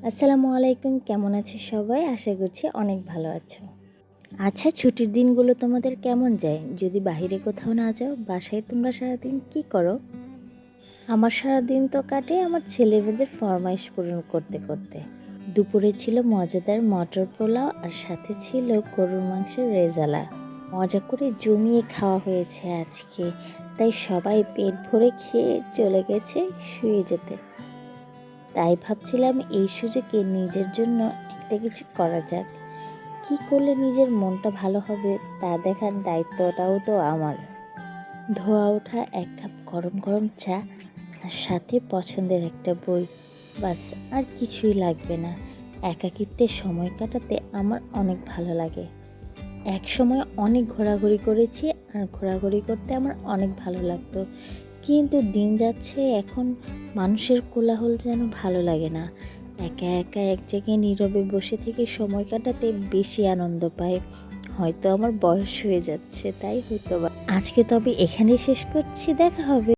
আসসালামু আলাইকুম, কেমন আছো সবাই? আশা করছি অনেক ভালো আছো। আচ্ছা, ছুটির দিনগুলো তোমাদের কেমন যায়? যদি বাহিরে কোথাও না যাও, বাসায় তোমরা সারাদিন কি করো? আমার সারাদিন তো কাটে আমার ছেলেমেয়েদের ফরমাইশ পূরণ করতে করতে। দুপুরে ছিল মজাদার মটর পোলাও আর সাথে ছিল গরুর মাংসের রেজালা। মজা করে জমিয়ে খাওয়া হয়েছে আজকে, তাই সবাই পেট ভরে খেয়ে চলে গেছে শুয়ে যেতে। তাই ভাবছিলাম এই সুযোগে নিজের জন্য একটা কিছু করা যাক। কি করলে নিজের মনটা ভালো হবে তা দেখার দায়িত্বটাও তো আমার। ধোয়া ওঠা এক কাপ গরম গরম চা আর সাথে পছন্দের একটা বই, বাস আর কিছুই লাগবে না। একাকিত্বে সময় কাটাতে আমার অনেক ভালো লাগে। এক সময় অনেক ঘোরাঘুরি করেছি আর ঘোরাঘুরি করতে আমার অনেক ভালো লাগতো, কিন্তু দিন যাচ্ছে এখন মানুষের কোলাহল যেন ভালো লাগে না। একা একা এক জায়গায় নীরবে বসে থেকে সময় কাটাতে বেশি আনন্দ পাই। হয়তো আমার বয়স হয়ে যাচ্ছে, তাই হয়তো বা। আজকে তবে এখানেই শেষ করছি, দেখা হবে।